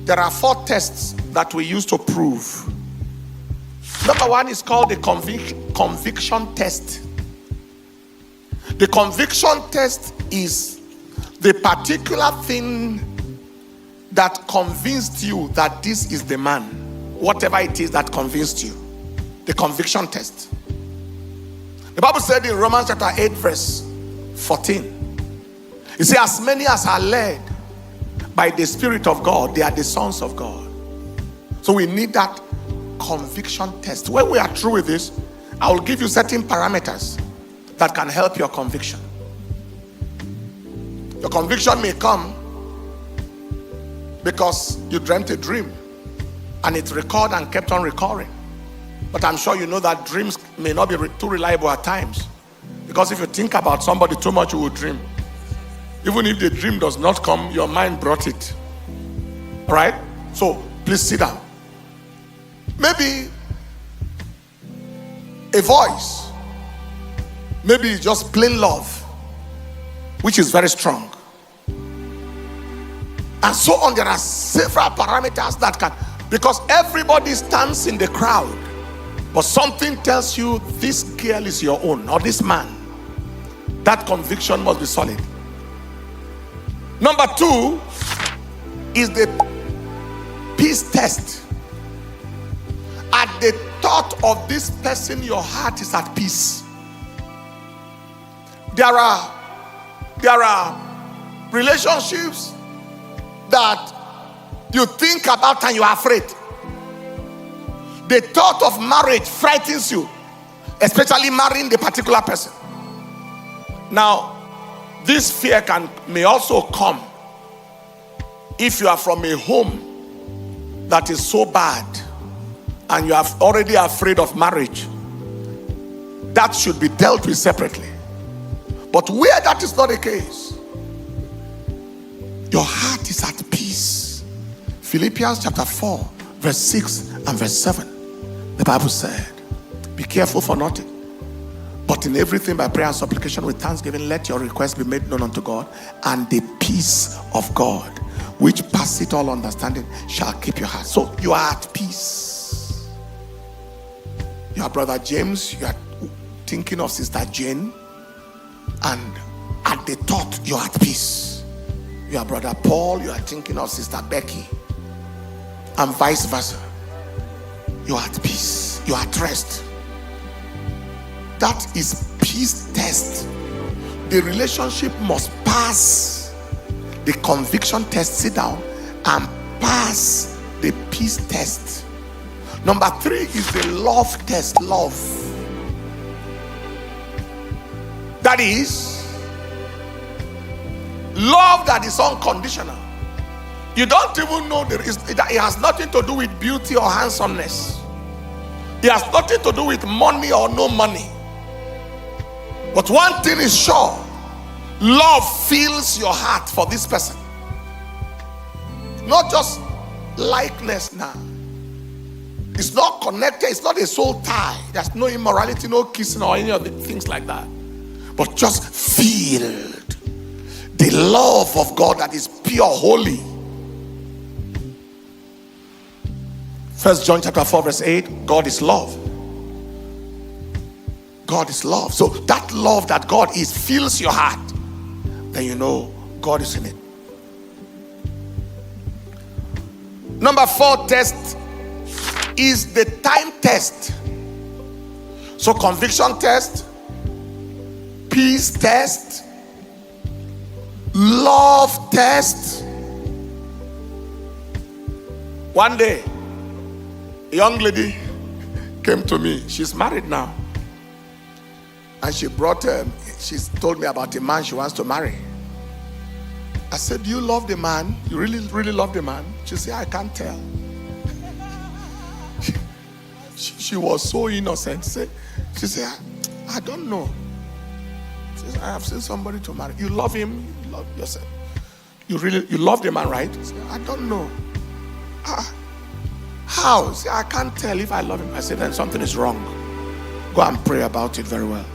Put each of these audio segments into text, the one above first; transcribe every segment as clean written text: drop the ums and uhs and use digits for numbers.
there are 4 tests that we use to prove. Number 1 is called the conviction test. The conviction test is the particular thing that convinced you that this is the man, whatever it is that convinced you. The conviction test. The Bible said in Romans chapter 8 verse 14, it says, as many as are led by the Spirit of God, they are the sons of God. So we need that conviction test. When we are through with this, I will give you certain parameters that can help your conviction. Your conviction may come because you dreamt a dream and it recorded and kept on recurring. But I'm sure you know that dreams may not be too reliable at times, because if you think about somebody too much, you will dream. Even if the dream does not come, your mind brought it. All right? So please sit down. Maybe a voice, maybe just plain love, which is very strong, and so on. There are several parameters that can, because everybody stands in the crowd, but something tells you this girl is your own, or this man. That conviction must be solid. Number 2 is the peace test. At the thought of this person, your heart is at peace. There are relationships that you think about and you are afraid. The thought of marriage frightens you, especially marrying the particular person. Now, this fear may also come if you are from a home that is so bad and you are already afraid of marriage. That should be dealt with separately. But where that is not the case, your heart is at peace. Philippians chapter 4 verse 6 and verse 7. The Bible said, be careful for nothing, but in everything by prayer and supplication with thanksgiving, let your requests be made known unto God, and the peace of God, which passeth all understanding, shall keep your heart. So you are at peace. Your brother James, you are thinking of sister Jane, and at the thought you are at peace. Your brother Paul, you are thinking of sister Becky, and vice versa. You are at peace. You are at rest. That is peace test. The relationship must pass the conviction test. Sit down and pass the peace test. Number 3 is the love test. Love. That is love that is unconditional. You don't even know it has nothing to do with beauty or handsomeness. It has nothing to do with money or no money. But one thing is sure, love fills your heart for this person. Not just likeness now. It's not connected, it's not a soul tie. There's no immorality, no kissing or any of the things like that. But just filled. The love of God that is pure, holy. 1 John chapter 4 verse 8, God is love. God is love. So that love that God is fills your heart. Then you know God is in it. Number 4 test is the time test. So conviction test, peace test, love test. One day, a young lady came to me. She's married now. And she told me about a man she wants to marry. I said, do you love the man? You really, really love the man? She said, I can't tell. She was so innocent. She said, I don't know. She said, I have seen somebody to marry. You love him? You love yourself? You love the man, right? She said, I don't know. How? See, I can't tell if I love him. I said, then something is wrong. Go and pray about it very well.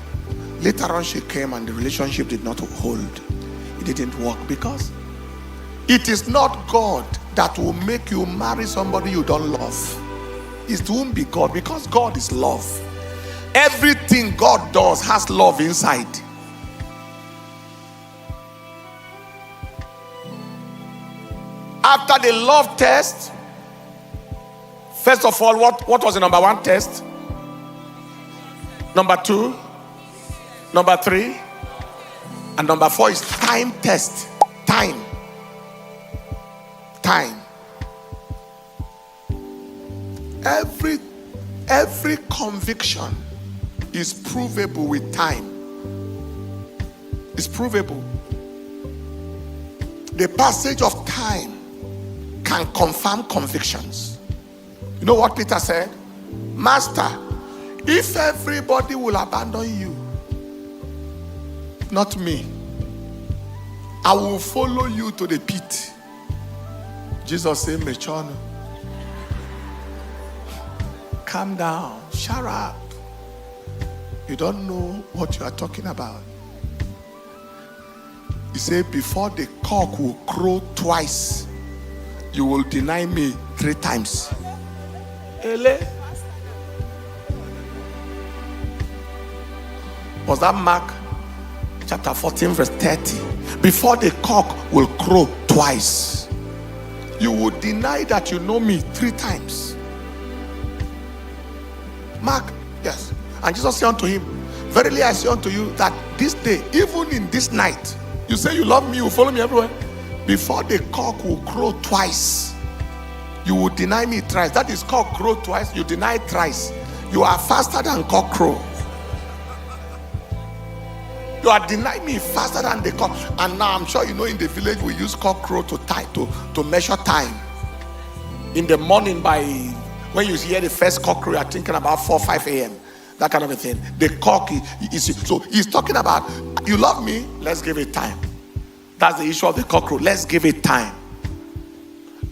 Later on she came and the relationship did not hold. It didn't work because It is not God that will make you marry somebody you don't love. It won't be God, because God is love. Everything God does has love inside. After the love test, first of all, what was the number one test? Number two, number three, and number four is time test. Time. Every conviction is provable with time. It's provable. The passage of time can confirm convictions. You know what Peter said? Master, if everybody will abandon you, not me, I will follow you to the pit. Jesus said, Mechon, calm down, shut up. You don't know what you are talking about. He said, before the cock will crow twice, you will deny me 3 times. Ele? Was that Mark chapter 14 verse 30? Before the cock will crow twice, you will deny that you know me 3 times. Mark, yes. And Jesus said unto him, verily I say unto you that this day, even in this night, you say you love me, you follow me everywhere. Before the cock will crow twice, you will deny me thrice. That is, cock crow twice, you deny thrice. You are faster than cock crow. You are denying me faster than the cock. And now I'm sure you know in the village we use cock crow to measure time. In the morning, by when you hear the first cock crow, you are thinking about 4 5 a.m. That kind of a thing. The cock is so he's talking about, you love me, let's give it time. That's the issue of the cock crow. Let's give it time.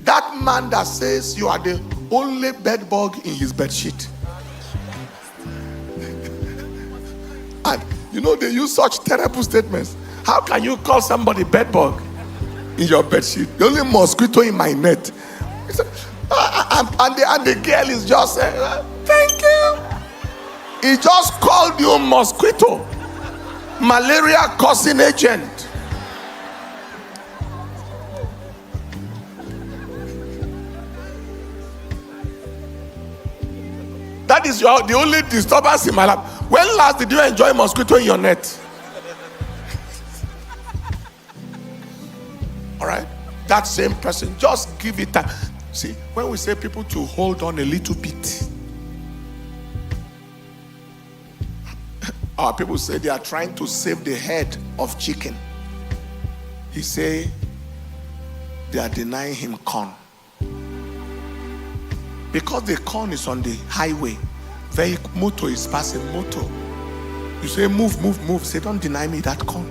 That man that says you are the only bed bug in his bed sheet. And you know they use such terrible statements. How can you call somebody bed bug in your bed sheet? The only mosquito in my net. And the girl is just saying, thank you. He just called you mosquito, malaria causing agent. That is the only disturbance in my life. When last did you enjoy mosquito in your net? All right, that same person, just give it time. See, when we say people to hold on a little bit, our people say they are trying to save the head of chicken. He say they are denying him corn. Because the corn is on the highway, motor is passing, motor. You say move. Say don't deny me that corn.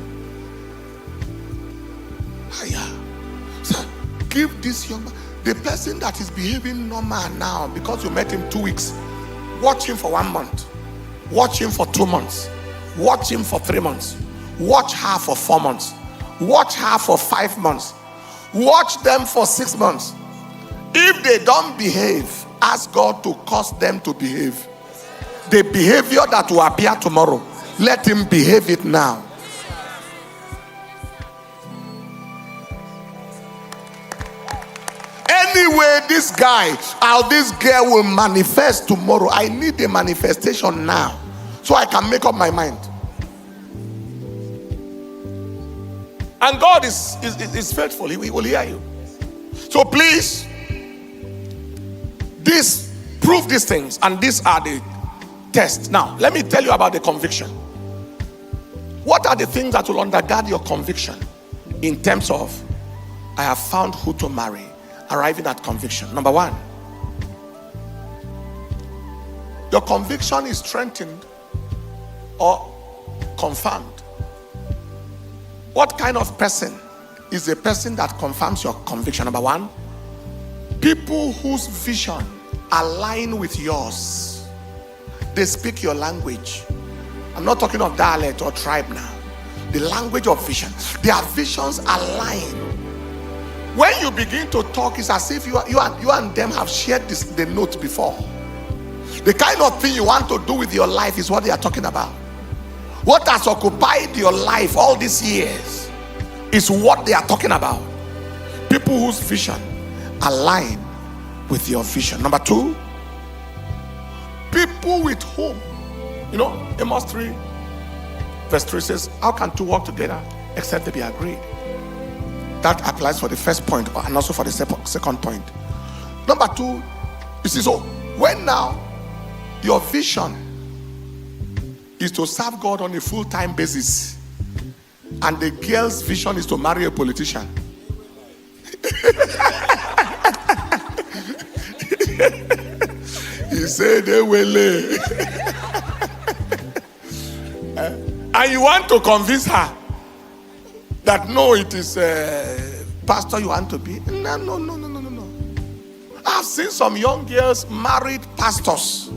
So give this young man, the person that is behaving normal now, because you met him 2 weeks, watch him for 1 month, watch him for 2 months, watch him for 3 months, watch her for 4 months, watch her for 5 months, watch them for 6 months. If they don't behave, ask God to cause them to behave. The behavior that will appear tomorrow, let him behave it now. Anyway, this guy or this girl will manifest tomorrow. I need a manifestation now so I can make up my mind. And God is faithful. He will hear you. So please, prove these things, and these are the tests. Now, let me tell you about the conviction. What are the things that will undergird your conviction in terms of, I have found who to marry, arriving at conviction? Number 1, your conviction is strengthened or confirmed. What kind of person is a person that confirms your conviction? Number 1, people whose vision align with yours. They speak your language. I'm not talking of dialect or tribe now. The language of vision. Their visions align. When you begin to talk, it's as if you and them have shared the note before. The kind of thing you want to do with your life is what they are talking about. What has occupied your life all these years is what they are talking about. People whose vision align with your vision. Number 2, people with whom, Amos 3 verse 3 says, how can two walk together except they be agreed? That applies for the first point and also for the second point. Number 2, you see, so when now your vision is to serve God on a full-time basis, and the girl's vision is to marry a politician. He said they will. And you want to convince her that no, it is pastor you want to be. No. I've seen some young girls married pastors.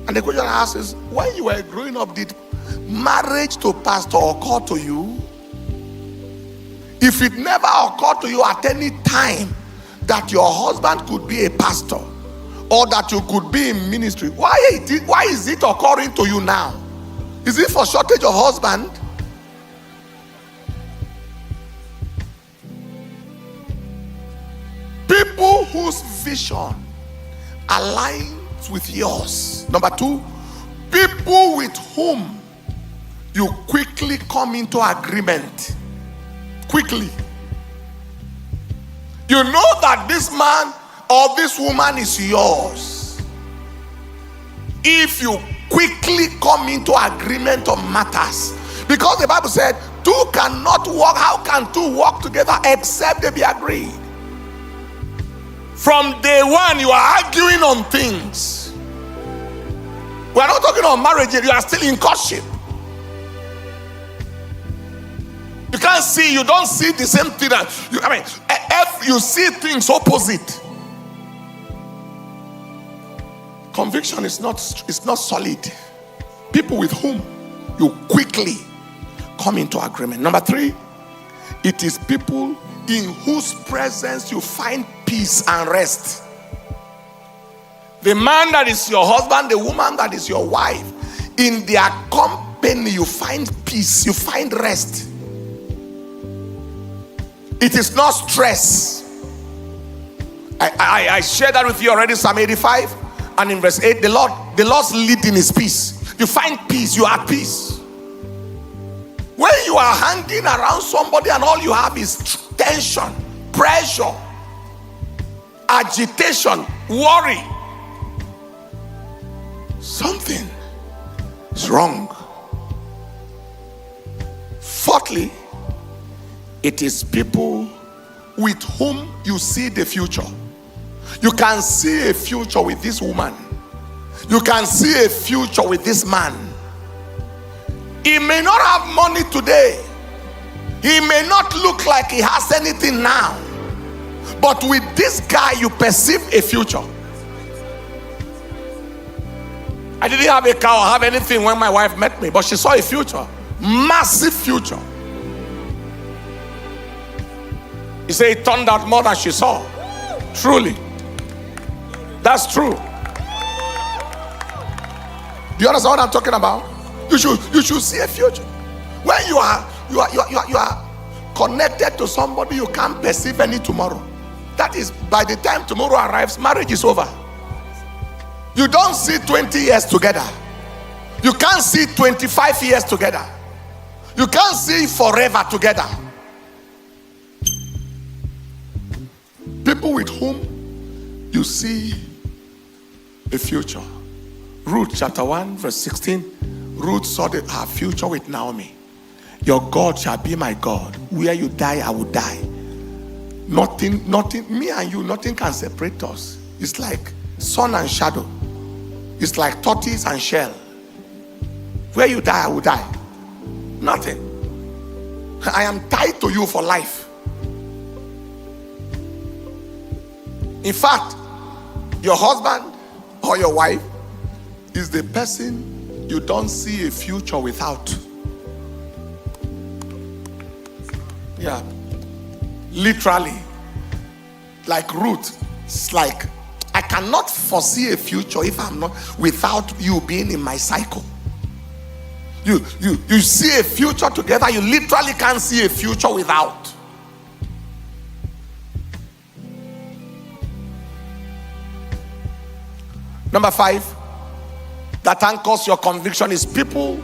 And the question I ask is, when you were growing up, did marriage to pastor occur to you? If it never occurred to you at any time that your husband could be a pastor or that you could be in ministry, why is it occurring to you now? Is it for shortage of husband? People whose vision aligns with yours. Number 2, people with whom you quickly come into agreement. Quickly. You know that this man or this woman is yours if you quickly come into agreement on matters. Because the Bible said, two cannot walk. How can two walk together except they be agreed? From day one, you are arguing on things. We are not talking about marriage yet. You are still in courtship. You can't see, you don't see the same thing. If you see things opposite. Conviction is not solid. People with whom you quickly come into agreement. Number 3, it is people in whose presence you find peace and rest. The man that is your husband, the woman that is your wife, in their company you find peace, you find rest. It is not stress. I shared that with you already, Psalm 85, and in verse 8, the Lord's leading is peace. You find peace, you are peace. When you are hanging around somebody and all you have is tension, pressure, agitation, worry, something is wrong. Fourthly, it is people with whom you see the future. You can see a future with this woman. You can see a future with this man. He may not have money today. He may not look like he has anything now. But with this guy, you perceive a future. I didn't have a car or have anything when my wife met me, but she saw a future. Massive future. He said it turned out more than she saw. Truly. That's true. Do you understand what I'm talking about? You should see a future. When you are connected to somebody, you can't perceive any tomorrow. That is, by the time tomorrow arrives, marriage is over. You don't see 20 years together. You can't see 25 years together. You can't see forever together. People with whom you see a future. Ruth chapter 1 verse 16. Ruth saw her future with Naomi. Your God shall be my God. Where you die, I will die. Nothing, me and you, nothing can separate us. It's like sun and shadow. It's like tortoise and shell. Where you die, I will die. Nothing. I am tied to you for life. In fact, your husband or your wife is the person you don't see a future without. Yeah. Literally. Like Ruth. It's like, I cannot foresee a future if I'm not, without you being in my cycle. You see a future together, you literally can't see a future without. Number 5, that anchors your conviction is people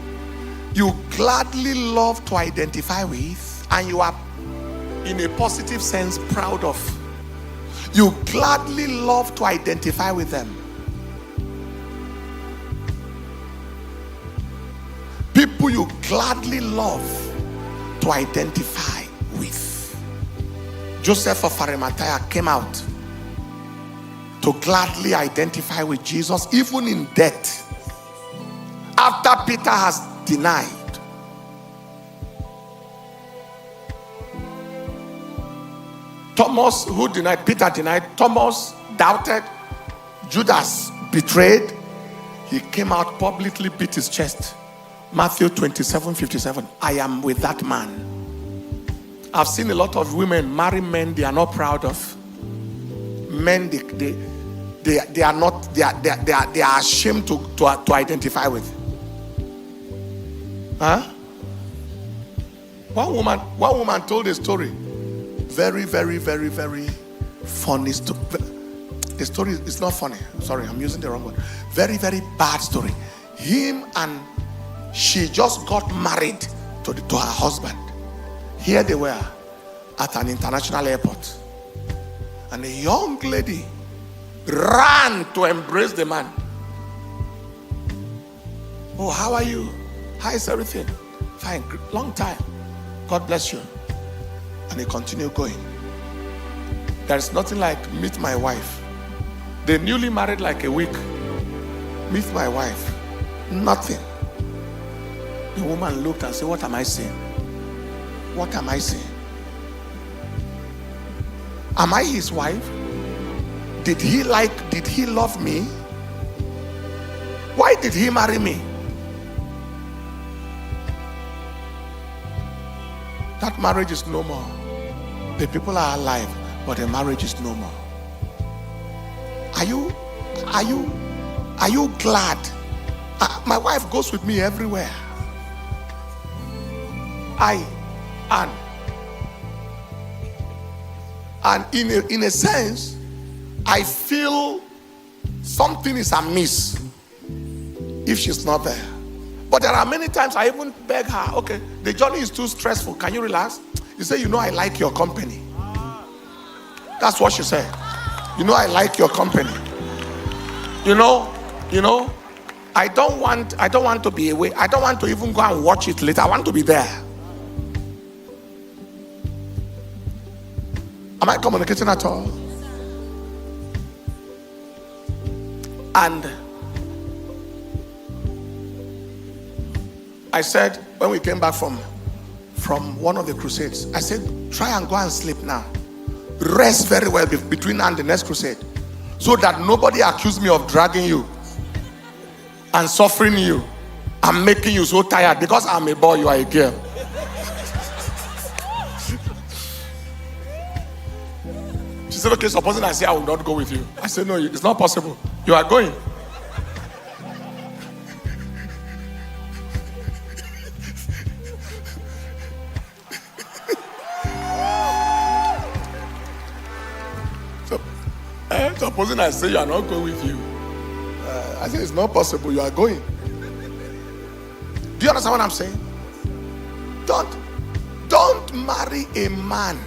you gladly love to identify with and you are, in a positive sense, proud of. You gladly love to identify with them. People you gladly love to identify with. Joseph of Arimathea came out to gladly identify with Jesus, even in death, after Peter has denied. Thomas, who denied? Peter denied. Thomas doubted. Judas betrayed. He came out publicly, beat his chest. Matthew 27:57. I am with that man. I've seen a lot of women marry men they are not proud of. Men they are not, they are ashamed to identify with. Huh? One woman told a story. Very, very, very, very funny story. The story is not funny. Sorry, I'm using the wrong word. Very, very bad story. Him and she just got married to her husband. Here they were at an international airport. And a young lady ran to embrace the man. Oh, how are you? How is everything? Fine, long time. God bless you. And he continued going. There's nothing like meet my wife. They newly married like a week. Meet my wife. Nothing. The woman looked and said, what am I saying? What am I saying? Am I his wife? Did he love me? Why did he marry me? That marriage is no more. The people are alive, but the marriage is no more. Are you glad? My wife goes with me everywhere. And in a sense, I feel something is amiss if she's not there. But there are many times I even beg her, okay, the journey is too stressful. Can you relax? You say, I like your company. That's what she said. I like your company. I don't want to be away. I don't want to even go and watch it later. I want to be there. Am I communicating at all? And I said, when we came back from one of the crusades, I said, try and go and sleep now. Rest very well between now and the next crusade, so that nobody accuse me of dragging you and suffering you and making you so tired because I'm a boy, you are a girl. She said, okay, supposing I say I will not go with you. I said, no, it's not possible. You are going. Supposing I say you are not going with you. I said, it's not possible. You are going. Do you understand what I'm saying? Don't marry a man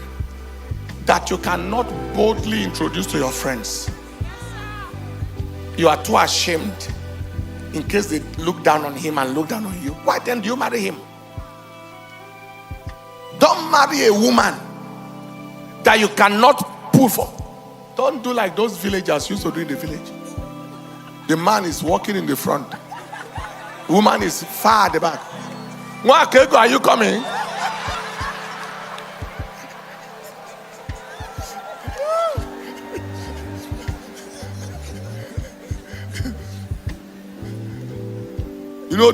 that you cannot boldly introduce to your friends. You are too ashamed in case they look down on him and look down on you. Why then do you marry him? Don't marry a woman that you cannot pull for. Don't do like those villagers used to do in the village. The man is walking in the front. Woman is far at the back. Mwakego, are you coming?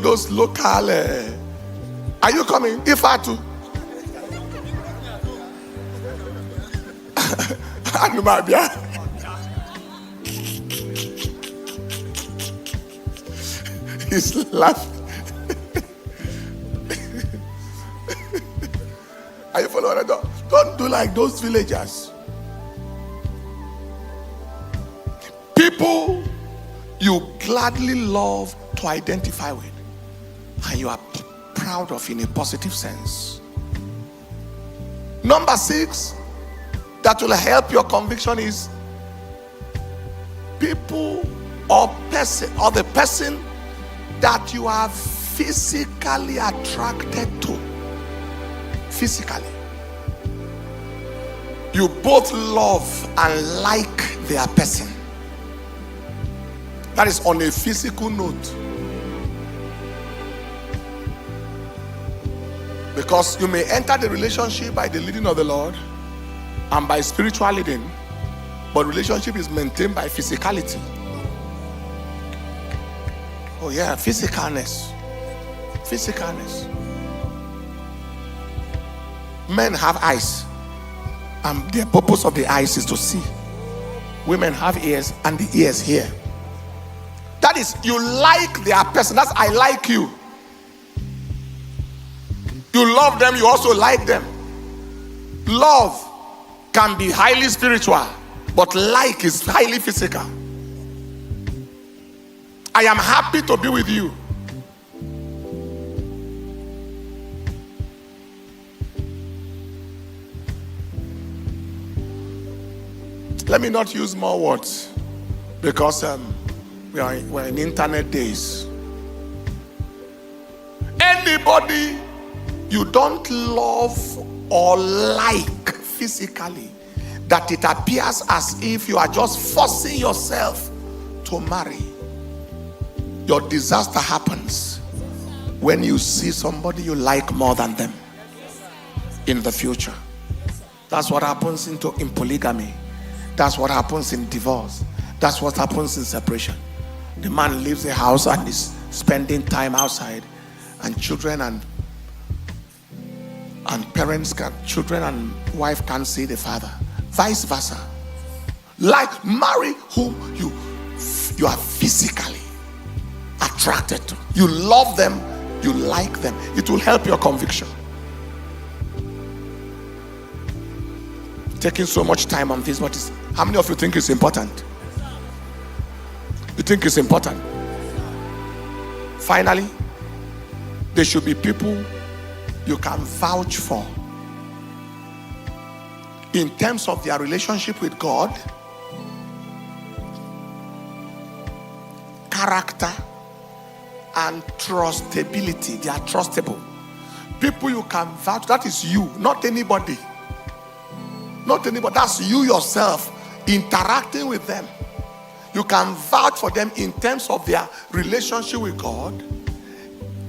Those local, are you coming? If I too. He's laughing. Are you following? Don't do like those villagers. People you gladly love to identify with, and you are proud of in a positive sense. Number 6, that will help your conviction is people or the person that you are physically attracted to. Physically, you both love and like their person. That is on a physical note. Because you may enter the relationship by the leading of the Lord and by spiritual leading, but relationship is maintained by physicality. Oh yeah, physicalness. Men have eyes, and the purpose of the eyes is to see. Women have ears, and the ears hear. That is, you like their person. That's I like you. You love them, you also like them. Love can be highly spiritual, but like is highly physical. I am happy to be with you. Let me not use more words because we're in internet days. Anybody you don't love or like physically, that it appears as if you are just forcing yourself to marry, your disaster happens when you see somebody you like more than them in the future. That's what happens in polygamy. That's what happens in divorce. That's what happens in separation. The man leaves the house and is spending time outside, and children and parents children and wife can't see the father. Vice versa. Like, marry whom you are physically attracted to. You love them, you like them. It will help your conviction. Taking so much time on this, how many of you think it's important? You think it's important? Finally, there should be people you can vouch for in terms of their relationship with God, character, and trustability. They are trustable. People you can vouch, that is you, not anybody. Not anybody, that's you yourself interacting with them. You can vouch for them in terms of their relationship with God,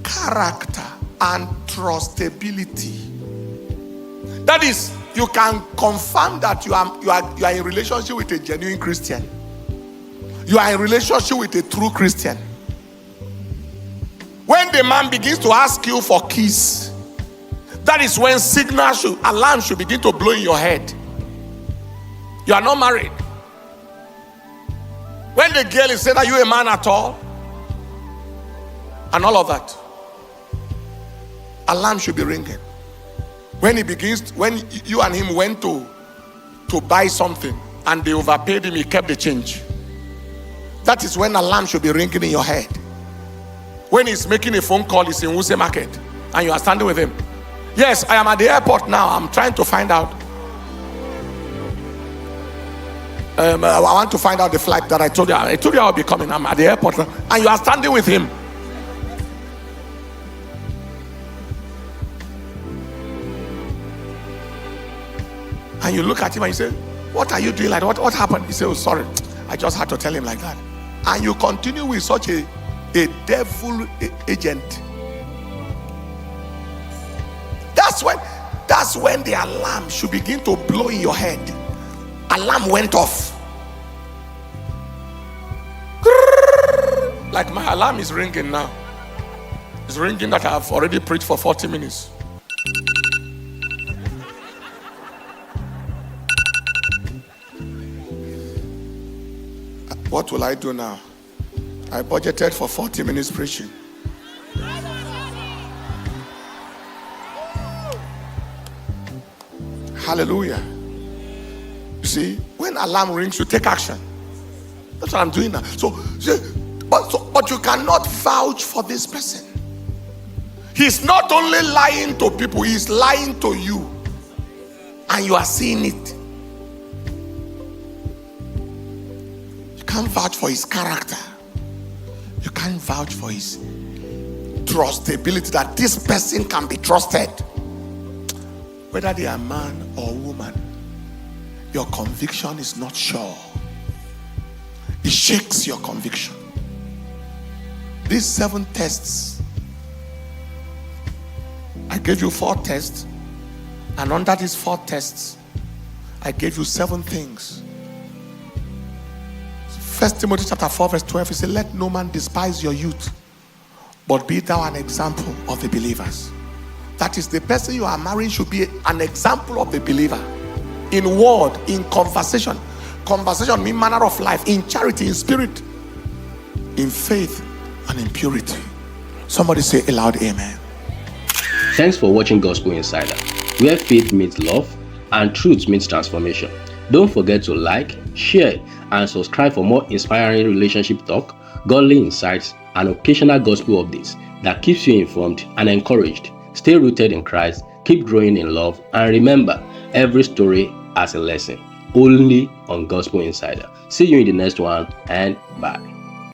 character, and trustability. That is, you can confirm that you are in relationship with a genuine Christian. You are in relationship with a true Christian. When the man begins to ask you for keys, that is when alarm should begin to blow in your head. You are not married. When the girl is saying, "Are you a man at all?" and all of that, alarm should be ringing. When you and him went to buy something and they overpaid him, he kept the change. That is when alarm should be ringing in your head. When he's making a phone call, he's in Wuse Market, and you are standing with him. "Yes, I am at the airport now. I'm trying to find out. I want to find out the flight that I told you. I'll be coming. I'm at the airport now." And you are standing with him. And you look at him and you say, "What are you doing like that? What happened?" He says, "Oh, sorry. I just had to tell him like that." And you continue with such a devil agent. That's when the alarm should begin to blow in your head. Alarm went off. Like my alarm is ringing now. It's ringing that I've already preached for 40 minutes. What will I do now? I budgeted for 40 minutes preaching. Hallelujah. You see, when alarm rings, you take action. That's what I'm doing now. But you cannot vouch for this person. He's not only lying to people, he's lying to you. And you are seeing it. You can't vouch for his character. You can't vouch for his trustability, that this person can be trusted. Whether they are man or woman, your conviction is not sure. It shakes your conviction. These 7 tests, I gave you 4 tests, and under these 4 tests, I gave you 7 things. 1 Timothy chapter 4 verse 12, he said, let no man despise your youth, but be thou an example of the believers. That is, the person you are marrying should be an example of the believer. In word, in conversation. Conversation means manner of life. In charity, in spirit, in faith, and in purity. Somebody say aloud, amen. Thanks for watching Gospel Insider, where faith meets love and truth meets transformation. Don't forget to like, share, and subscribe for more inspiring relationship talk, godly insights, and occasional gospel updates that keeps you informed and encouraged. Stay rooted in Christ, keep growing in love, and remember, every story has a lesson. Only on Gospel Insider. See you in the next one, and bye.